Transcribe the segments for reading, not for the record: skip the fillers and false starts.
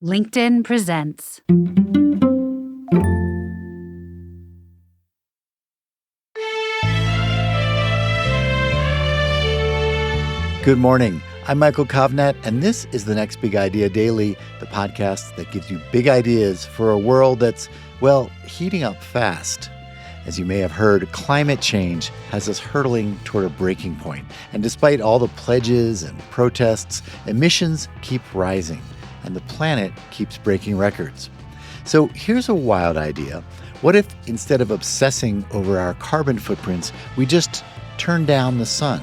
LinkedIn presents. Good morning. I'm Michael Kovnat, and this is the Next Big Idea Daily, the podcast that gives you big ideas for a world that's, heating up fast. As you may have heard, climate change has us hurtling toward a breaking point. And despite all the pledges and protests, emissions keep rising, and the planet keeps breaking records. So here's a wild idea. What if instead of obsessing over our carbon footprints, we just turn down the sun?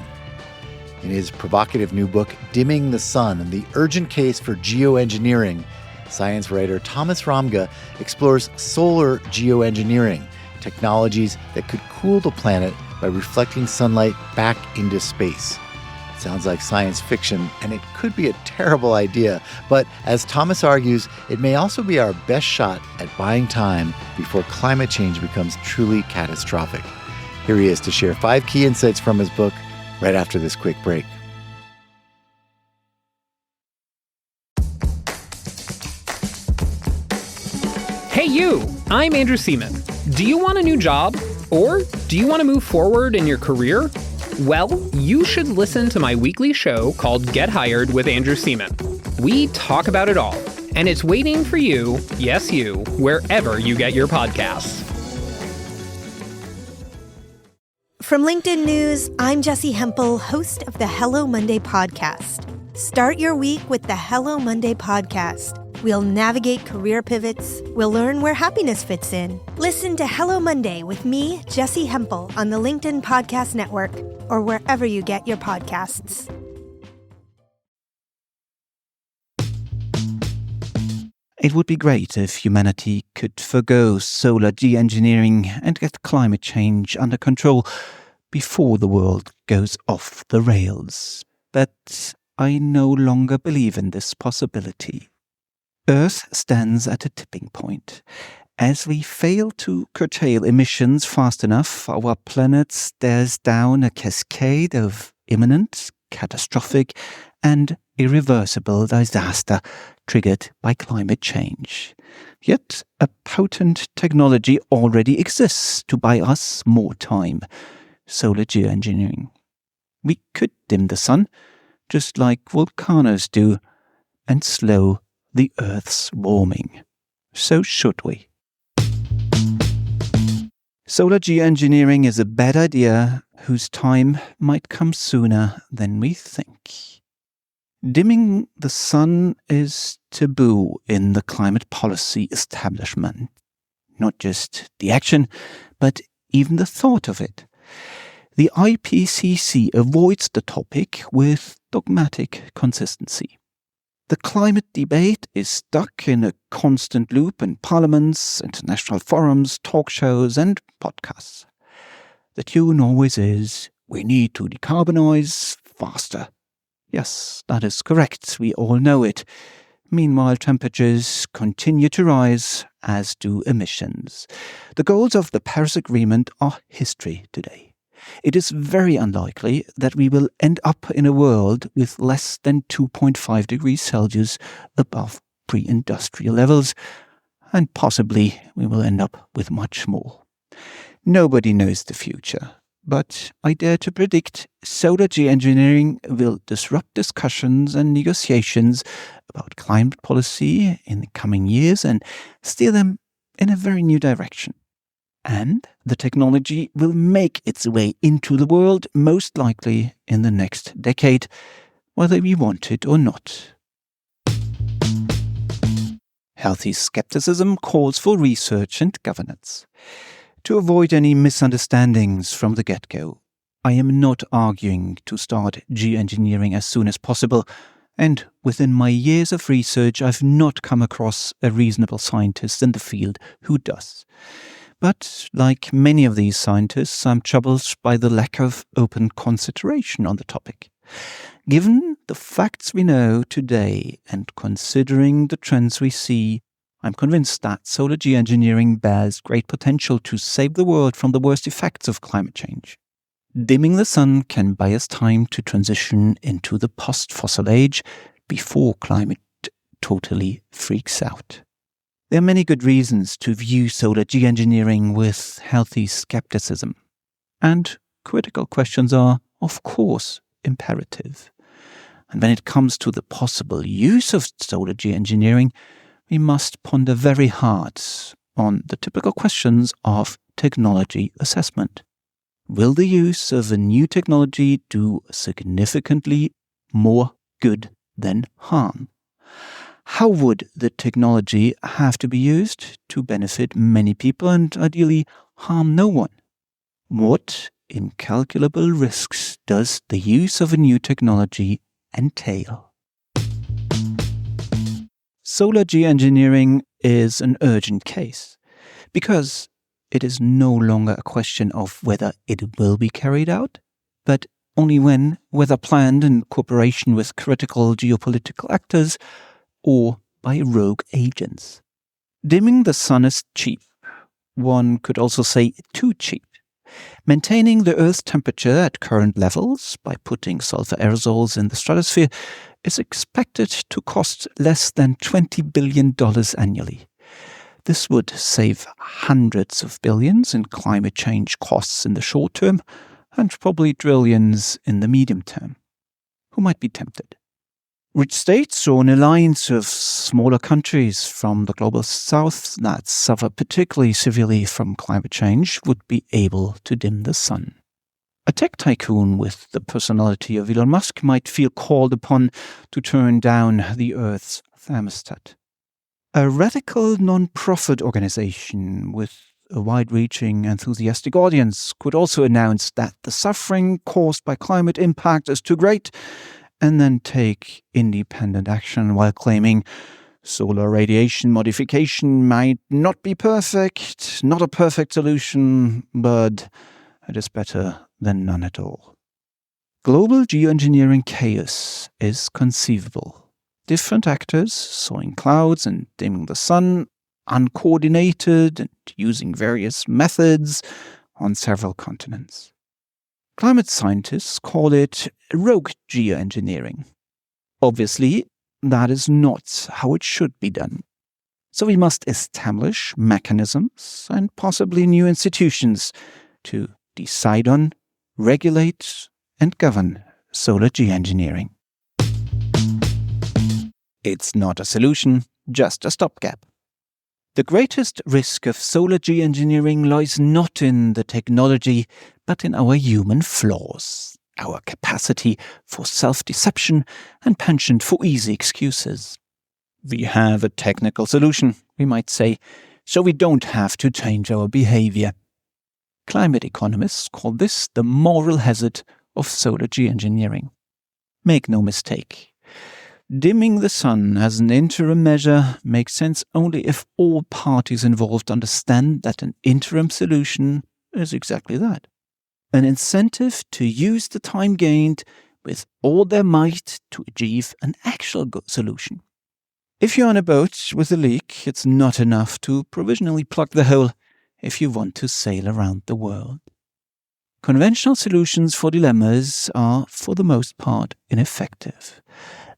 In his provocative new book, Dimming the Sun and the Urgent Case for Geoengineering, science writer Thomas Ramge explores solar geoengineering, technologies that could cool the planet by reflecting sunlight back into space. It sounds like science fiction, and it could be a terrible idea, but as Thomas argues, it may also be our best shot at buying time before climate change becomes truly catastrophic. Here he is to share 5 key insights from his book right after this quick break. Hey you, I'm Andrew Seaman. Do you want a new job? Or do you want to move forward in your career? Well, you should listen to my weekly show called Get Hired with Andrew Seaman. We talk about it all, and it's waiting for you, yes you, wherever you get your podcasts. From LinkedIn News, I'm Jessie Hempel, host of the Hello Monday podcast. Start your week with the Hello Monday podcast. We'll navigate career pivots. We'll learn where happiness fits in. Listen to Hello Monday with me, Jessie Hempel, on the LinkedIn Podcast Network or wherever you get your podcasts. It would be great if humanity could forgo solar geoengineering and get climate change under control before the world goes off the rails. But I no longer believe in this possibility. Earth stands at a tipping point. As we fail to curtail emissions fast enough, our planet stares down a cascade of imminent, catastrophic, and irreversible disaster triggered by climate change. Yet a potent technology already exists to buy us more time: solar geoengineering. We could dim the sun, just like volcanoes do, and slow the Earth's warming. So should we. Solar geoengineering is a bad idea whose time might come sooner than we think. Dimming the sun is taboo in the climate policy establishment. Not just the action, but even the thought of it. The IPCC avoids the topic with dogmatic consistency. The climate debate is stuck in a constant loop in parliaments, international forums, talk shows, and podcasts. The tune always is, we need to decarbonize faster. Yes, that is correct. We all know it. Meanwhile, temperatures continue to rise, as do emissions. The goals of the Paris Agreement are history today. It is very unlikely that we will end up in a world with less than 2.5 degrees Celsius above pre-industrial levels, and possibly we will end up with much more. Nobody knows the future, but I dare to predict solar geoengineering will disrupt discussions and negotiations about climate policy in the coming years and steer them in a very new direction. And the technology will make its way into the world, most likely in the next decade, whether we want it or not. Healthy skepticism calls for research and governance. To avoid any misunderstandings from the get-go, I am not arguing to start geoengineering as soon as possible, and within my years of research I've not come across a reasonable scientist in the field who does. But, like many of these scientists, I'm troubled by the lack of open consideration on the topic. Given the facts we know today and considering the trends we see, I'm convinced that solar geoengineering bears great potential to save the world from the worst effects of climate change. Dimming the sun can buy us time to transition into the post-fossil age before climate totally freaks out. There are many good reasons to view solar geoengineering with healthy skepticism. And critical questions are, of course, imperative. And when it comes to the possible use of solar geoengineering, we must ponder very hard on the typical questions of technology assessment. Will the use of a new technology do significantly more good than harm? How would the technology have to be used to benefit many people and ideally harm no one? What incalculable risks does the use of a new technology entail? Solar geoengineering is an urgent case because it is no longer a question of whether it will be carried out, but only when, whether planned in cooperation with critical geopolitical actors or by rogue agents. Dimming the sun is cheap. One could also say too cheap. Maintaining the Earth's temperature at current levels by putting sulfur aerosols in the stratosphere is expected to cost less than $20 billion annually. This would save hundreds of billions in climate change costs in the short term and probably trillions in the medium term. Who might be tempted? Rich states or an alliance of smaller countries from the global south that suffer particularly severely from climate change would be able to dim the sun. A tech tycoon with the personality of Elon Musk might feel called upon to turn down the Earth's thermostat. A radical non-profit organization with a wide-reaching, enthusiastic audience could also announce that the suffering caused by climate impact is too great and then take independent action while claiming solar radiation modification might not be perfect, not a perfect solution, but it is better than none at all. Global geoengineering chaos is conceivable. Different actors sowing clouds and dimming the sun, uncoordinated and using various methods on several continents. Climate scientists call it rogue geoengineering. Obviously, that is not how it should be done. So we must establish mechanisms and possibly new institutions to decide on, regulate, and govern solar geoengineering. It's not a solution, just a stopgap. The greatest risk of solar geoengineering lies not in the technology, but in our human flaws, our capacity for self-deception and penchant for easy excuses. We have a technical solution, we might say, so we don't have to change our behavior. Climate economists call this the moral hazard of solar geoengineering. Make no mistake. Dimming the sun as an interim measure makes sense only if all parties involved understand that an interim solution is exactly that. An incentive to use the time gained with all their might to achieve an actual good solution. If you're on a boat with a leak, it's not enough to provisionally plug the hole if you want to sail around the world. Conventional solutions for dilemmas are, for the most part, ineffective.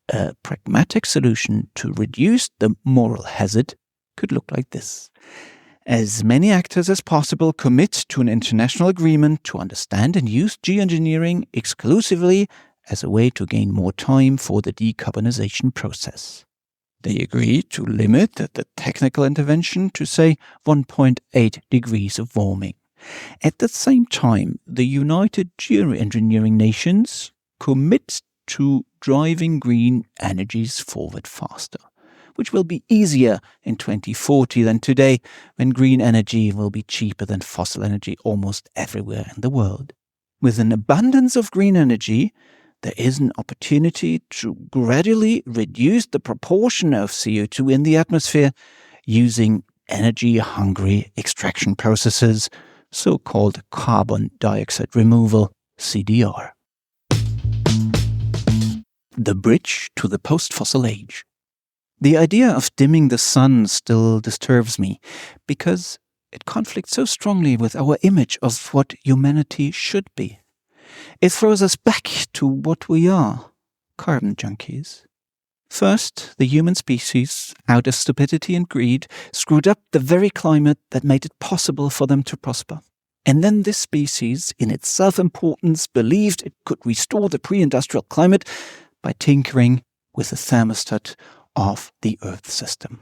A pragmatic solution to reduce the moral hazard could look like this. As many actors as possible commit to an international agreement to understand and use geoengineering exclusively as a way to gain more time for the decarbonization process. They agree to limit the technical intervention to, say, 1.8 degrees of warming. At the same time, the United Geoengineering Nations commit to driving green energies forward faster, which will be easier in 2040 than today, when green energy will be cheaper than fossil energy almost everywhere in the world. With an abundance of green energy, there is an opportunity to gradually reduce the proportion of CO2 in the atmosphere using energy-hungry extraction processes, so-called carbon dioxide removal, CDR. The bridge to the post-fossil age. The idea of dimming the sun still disturbs me, because it conflicts so strongly with our image of what humanity should be. It throws us back to what we are, carbon junkies. First, the human species, out of stupidity and greed, screwed up the very climate that made it possible for them to prosper. And then this species, in its self-importance, believed it could restore the pre-industrial climate by tinkering with the thermostat of the Earth system.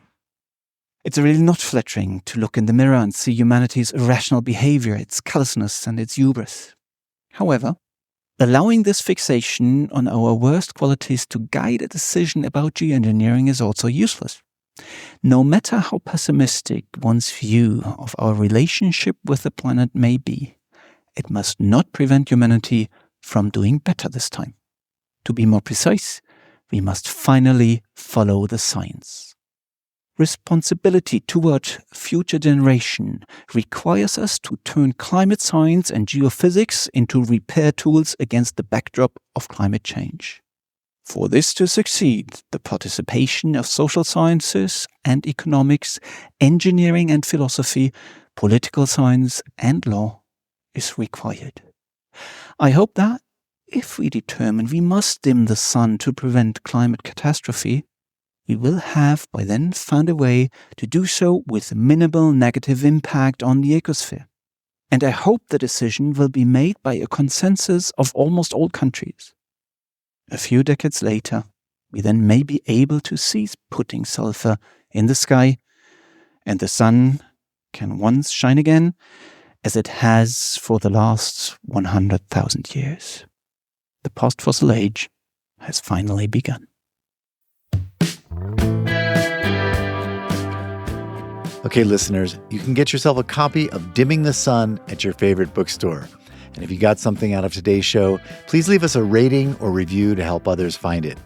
It's really not flattering to look in the mirror and see humanity's irrational behavior, its callousness and its hubris. However, allowing this fixation on our worst qualities to guide a decision about geoengineering is also useless. No matter how pessimistic one's view of our relationship with the planet may be, it must not prevent humanity from doing better this time. To be more precise, we must finally follow the science. Responsibility toward future generation requires us to turn climate science and geophysics into repair tools against the backdrop of climate change. For this to succeed, the participation of social sciences and economics, engineering and philosophy, political science and law is required. I hope that, if we determine we must dim the sun to prevent climate catastrophe, we will have by then found a way to do so with minimal negative impact on the ecosphere. And I hope the decision will be made by a consensus of almost all countries. A few decades later, we then may be able to cease putting sulfur in the sky, and the sun can once shine again, as it has for the last 100,000 years. The post-fossil age has finally begun. Okay, listeners, you can get yourself a copy of Dimming the Sun at your favorite bookstore. And if you got something out of today's show, please leave us a rating or review to help others find it.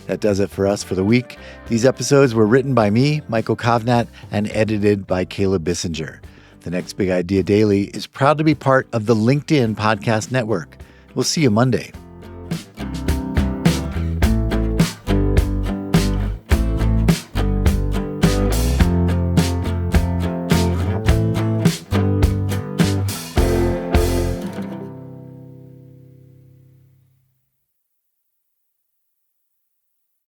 That does it for us for the week. These episodes were written by me, Michael Kovnat, and edited by Caleb Bissinger. The Next Big Idea Daily is proud to be part of the LinkedIn Podcast Network. We'll see you Monday.